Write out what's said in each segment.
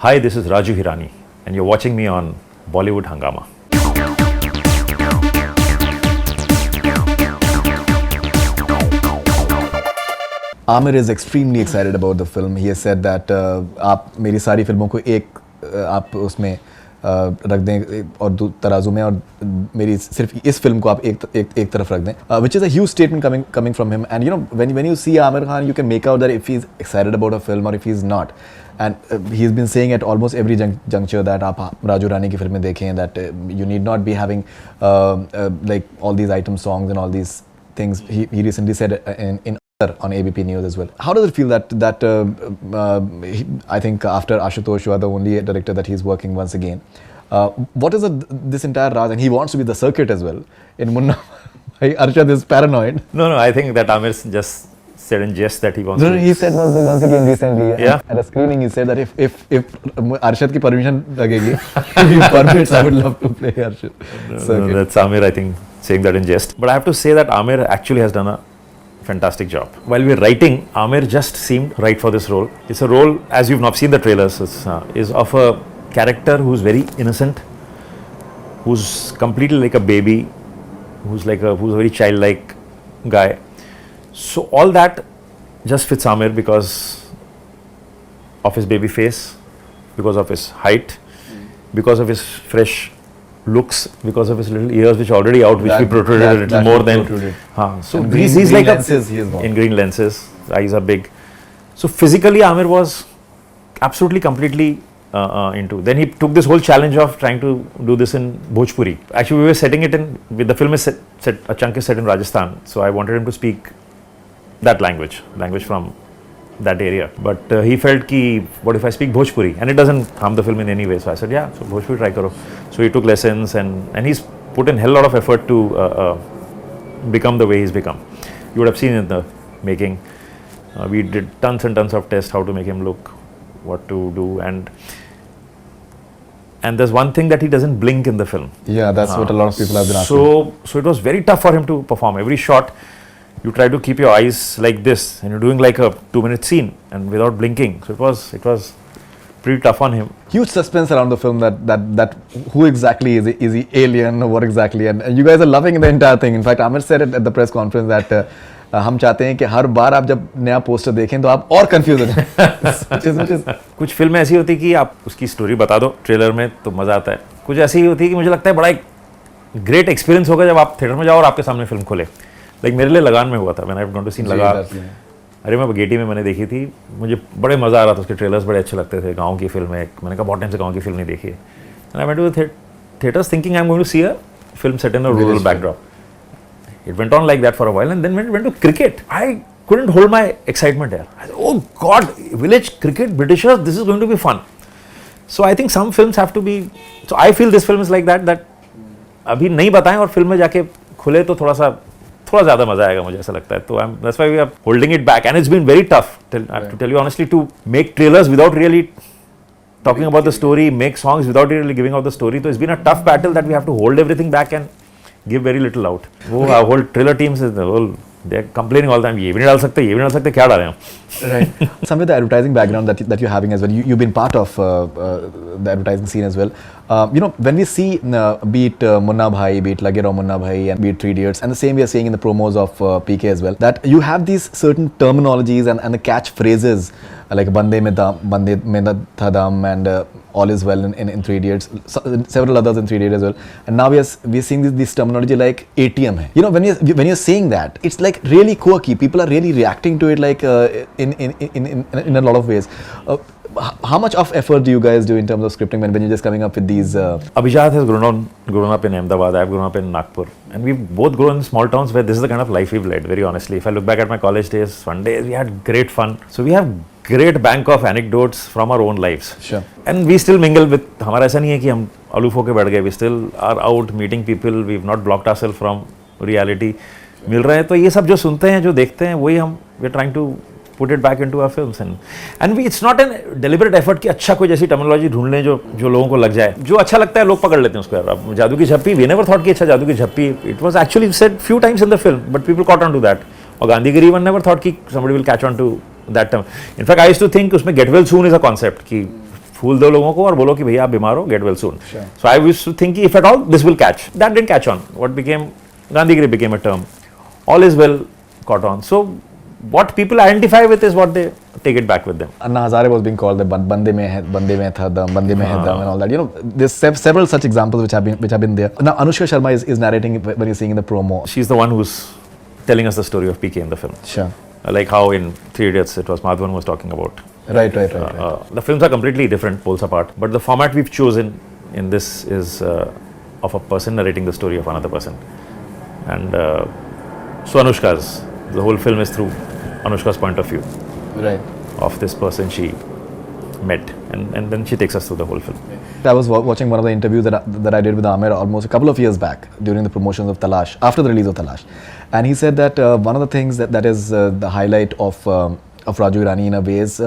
Hi, this is Raju Hirani, and you're watching me on Bollywood Hungama. Aamir is extremely excited about the film. He has said that आप मेरी सारी फिल्मों को एक आप उसमें रख दें और तराजू में और मेरी सिर्फ इस फिल्म को आप एक तरफ रख दें, which is a huge statement coming from him. And you know, when you see Aamir Khan, you can make out that if he's excited about a film or if he's not. And he's been saying at almost every juncture that आप राजू रानी की फिल्में देखें, that you need not be having like all these item songs and all these things. He recently said in on ABP News as well. How does it feel that I think after Ashutosh, you are the only director that he's working once again. What is this entire Raj, and he wants to be the circuit as well. In Munna, Arshad is paranoid. No, I think that Aamir just said in jest that he wants to. He said once again recently. Yeah. At a screening, he said that if Arshad ki permission lagegi, if he permits, I would love to play Arshad. No, that's Aamir, I think, saying that in jest. But I have to say that Aamir actually has done a fantastic job. While we were writing, Aamir just seemed right for this role. It's a role, as you've not seen the trailers, is of a character who's very innocent, who's completely like a baby, who's a very childlike guy. So all that just fits Aamir because of his baby face, because of his height, because of his fresh looks, because of his little ears which are already out, which we protruded a little more than. So he's like lenses, in green lenses, eyes are big. So physically Aamir was absolutely completely into. Then he took this whole challenge of trying to do this in Bhojpuri. Actually we were setting it in, the film is set, a chunk is set in Rajasthan, so I wanted him to speak that language from that area. But he felt ki, what if I speak Bhojpuri? And it doesn't harm the film in any way. So I said, yeah, so Bhojpuri try karo. So he took lessons and he's put in a hell lot of effort to become the way he's become. You would have seen in the making. We did tons and tons of tests how to make him look, what to do, and there's one thing that he doesn't blink in the film. Yeah, that's what a lot of people have been asking. So it was very tough for him to perform. Every shot, you try to keep your eyes like this and you're doing like a 2-minute scene and without blinking. So it was pretty tough on him. Huge suspense around the film that who exactly is he alien or what exactly, and you guys are loving the entire thing. In fact, Aamir said it at the press conference that हम चाहते हैं कि हर बार आप जब नया poster देखें तो आप और कंफ्यूज हो जाएं. कुछ फिल्में ऐसी होती कि आप उसकी स्टोरी बता दो ट्रेलर में तो मजा आता है. कुछ ऐसी होती है कि मुझे लगता है बड़ा एक ग्रेट एक्सपीरियंस होगा जब आप थिएटर में जाओ और आपके सामने फिल्म खोले. लाइक मेरे लिए लगान में हुआ था. मैंने गॉन टू सीन लगान. अरे मैं गेटी में मैंने देखी थी, मुझे बड़े मज़ा आ रहा था. उसके ट्रेलर्स बड़े अच्छे लगते थे. गाँव की फिल्म है, मैंने कहा बहुत टाइम से गाँव की फिल्म नहीं देखी है. And I went to the theatres thinking I am going to see a film set in a rural backdrop. It went on like that for a while, and then when it went to cricket, I couldn't hold my excitement there. I said, oh God, village cricket, Britishers, this is going to be fun. So I think some films have to be, so I feel this film is like that अभी नहीं बताएं और film में जाके खुले तो थोड़ा ज़्यादा मज़ा आएगा, मुझे ऐसा लगता है. तो that's why we are holding it back, and it's been very tough, I have to tell you honestly, to make trailers without really talking about the story, make songs without really giving out the story. So it's been a tough battle that we have to hold everything back and give very little out. Our whole trailer teams is they're complaining all the time. ये भी नहीं डाल सकते, क्या डालें हम? Right. Some of the advertising background that you're having as well. You've been part of the advertising scene as well. You know, when we see be it Munna Bhai, be it Lage Raho Munna Bhai, and be it Three Idiots, and the same we are seeing in the promos of PK as well, that you have these certain terminologies and the catchphrases like Bande mein tha dam and all is well in Three Idiots, several others in Three Idiots as well. And now we are seeing this terminology like ATM hai. You know, when you're saying that, it's like really quirky. People are really reacting to it like in a lot of ways. How much of effort do you guys do in terms of scripting when you're just coming up with these? Abhijat has grown up in Ahmedabad. I've grown up in Nagpur, and we've both grown in small towns where this is the kind of life we've led. Very honestly, if I look back at my college days, one day we had great fun. So we have great bank of anecdotes from our own lives. Sure. And we still mingle with. हमारा ऐसा नहीं है कि हम aloof होके बैठ गए. We still are out meeting people. We've not blocked ourselves from reality. मिल रहे हैं तो ये सब जो सुनते हैं, जो देखते हैं, वही हम we're trying to put it back into our films, and we, it's not a deliberate effort कि अच्छा कोई जैसी टर्मिनोलॉजी ढूंढ लें जो लोगों को लग जाए. जो अच्छा लगता है लोग पकड़ लेते हैं उसको. अब जादू की झप्पी, we never thought कि अच्छा जादू की झप्पी, it was actually said few times in the film, but people caught on to that. और गांधीगिरी one never thought कि somebody will catch on to that term. In fact, I used to think उसमें get well soon is a concept कि फूल दो लोगों को और बोलो कि भैया आप बीमार हो, get well soon. So I used to think if at all this will catch. That didn't catch on. What became Gandhigiri became a term. All is well caught on. So what people identify with is what they take it back with them. Anna Hazare was being called the bande mein tha dam, bande mein hai dam, and all that. You know, there's several such examples which have been there. Now Anushka Sharma is narrating when you're seeing in the promo. She's the one who's telling us the story of PK in the film. Sure. Like how in Three Idiots it was Madhavan was talking about. Right. The films are completely different, poles apart. But the format we've chosen in this is of a person narrating the story of another person. And so Anushka's, the whole film is through Anushka's point of view. Right. Of this person she met, and then she takes us through the whole film. I was watching one of the interviews that I did with Aamir almost a couple of years back during the promotions of Talash, after the release of Talash, and he said that one of the things that is the highlight of Raju Hirani in a way is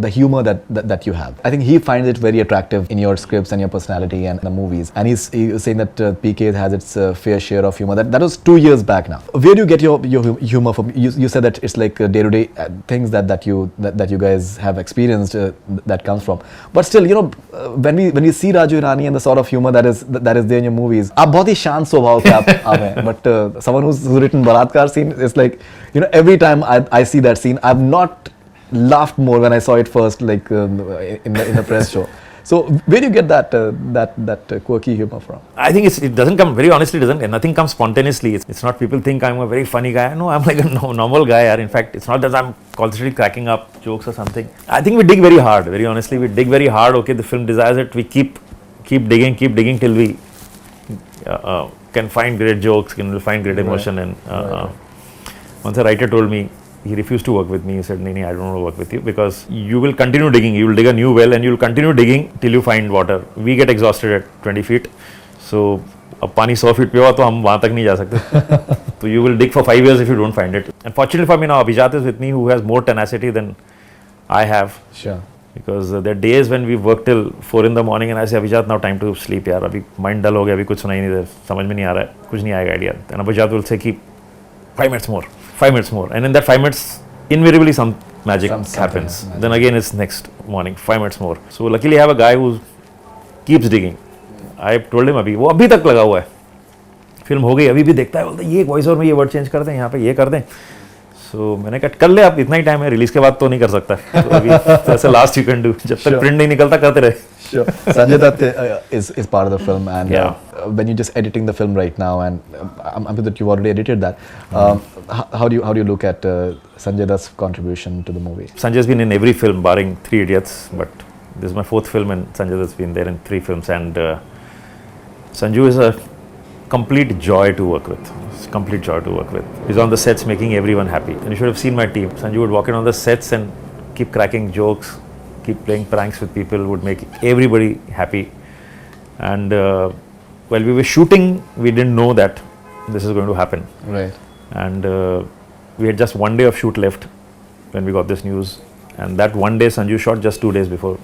the humor that you have. I think he finds it very attractive in your scripts and your personality and the movies. And he's saying that PK has its fair share of humor. That was 2 years back now. Where do you get your humor from? You said that it's like day-to-day things that you guys have experienced that comes from. But still, you know, when we see Raju Hirani and the sort of humor that is there in your movies, आप बहुत ही शांत स्वभाव के आप हैं. But someone who's written बलात्कार scene is like, you know, every time I see that scene, I've not laughed more when I saw it first, like in the press show. So where do you get that quirky humor from? I think it doesn't come, very honestly, it doesn't. Nothing comes spontaneously. It's not people think I'm a very funny guy. No, I'm like a normal guy. In fact, it's not that I'm constantly cracking up jokes or something. I think we dig very hard. Very honestly, we dig very hard. Okay, the film desires it. We keep digging till we can find great jokes, can find great emotion. And once a writer told me, he refused to work with me. He said, "No, I don't want to work with you because you will continue digging. You will dig a new well and you will continue digging till you find water. We get exhausted at 20 feet. So, अब पानी 100 feet पे हुआ तो हम वहाँ तक नहीं जा सकते. So you will dig for 5 years if you don't find it. And fortunately for me now, Abhijat is with me, who has more tenacity than I have. Sure. Because there are days when we work till 4 in the morning and I say, Abhijat, now time to sleep यार. अभी mind dull हो गया, अभी कुछ सुनाई नहीं दे, समझ में नहीं आ रहा है, कुछ नहीं आएगा idea. And Abhijat will say, keep 5 minutes more. 5 minutes more, and in that 5 minutes invariably some magic happens. Then again it's next morning, 5 minutes more. So luckily I have a guy who keeps digging. I told him वो अभी तक लगा हुआ है, film हो गई अभी भी देखता है, बोलता है ये वॉइस ओवर में ये वर्ड चेंज कर दें, यहाँ पे ये कर दें. So मैंने कहा कर ले, आप इतना ही टाइम है, रिलीज के बाद तो नहीं कर सकता. तो अभी ऐसे लास्ट यू कैन डू, जब तक प्रिंट नहीं निकलता करते रहे. Sure. Sanjay Dutt is part of the film, and when you're just editing the film right now, and I'm sure that you've already edited that. How do you look at Sanjay Dutt's contribution to the movie? Sanjay's been in every film barring Three Idiots, but this is my 4th film, and Sanjay Dutt's been there in 3 films. And Sanju is a complete joy to work with. It's a complete joy to work with. He's on the sets making everyone happy. And you should have seen my team. Sanju would walk in on the sets and keep cracking jokes, keep playing pranks with people, would make everybody happy. And while we were shooting, we didn't know that this is going to happen. Right. And we had just 1 day of shoot left when we got this news. And that 1 day, Sanju shot just 2 days before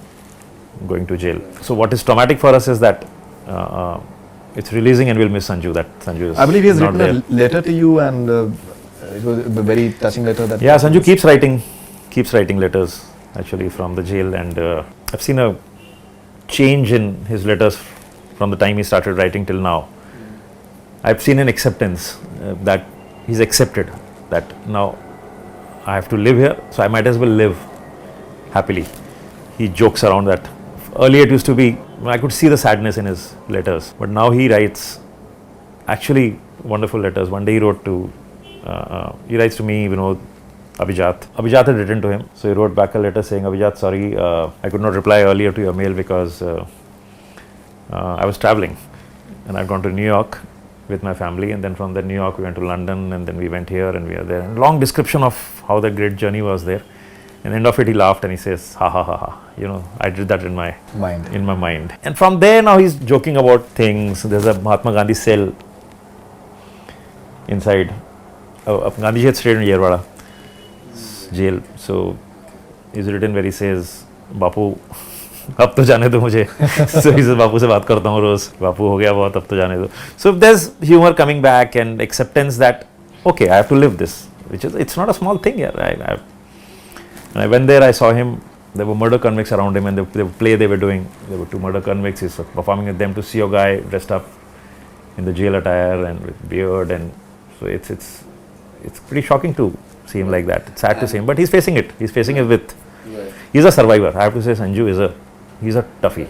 going to jail. So what is traumatic for us is that it's releasing and we'll miss Sanju. That Sanju is I believe he has not written there. a letter to you, and it was a very touching letter. That Yeah, Sanju keeps writing letters actually from the jail, and I've seen a change in his letters from the time he started writing till now. I've seen an acceptance that he's accepted that now I have to live here, so I might as well live happily. He jokes around that. Earlier it used to be, I could see the sadness in his letters, but now he writes actually wonderful letters. One day he wrote to, he writes to me, Abhijat had written to him, so he wrote back a letter saying, Abhijat, sorry, I could not reply earlier to your mail because I was traveling and I'd gone to New York with my family, and then from the New York we went to London, and then we went here and we are there. And long description of how the great journey was there. And end of it he laughed and he says, ha ha ha ha, I did that in my mind. And from there now he's joking about things. There's a Mahatma Gandhi cell inside. Gandhi had stayed in Yerwada jail. So he's written where he says, Bapu, अब तो जाने दो मुझे. So he says, बापू से बात करता हूँ रोज, बापू हो गया बहुत, अब तो जाने दो. So there's humor coming back and acceptance that, okay, I have to live this, which is, it's not a small thing here. When I went there, I saw him there were murder convicts around him, and the play they were doing, there were two murder convicts. He's performing with them to see a guy dressed up in the jail attire and with beard, and so it's pretty shocking to see him like that. It's sad to see him, but he's facing it. He's facing it with. He's a survivor. I have to say, Sanju he's a toughie.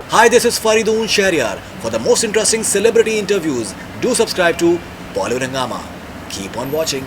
Hi, this is Faridoon Shahryar. For the most interesting celebrity interviews, do subscribe to Bollywood Hungama. Keep on watching.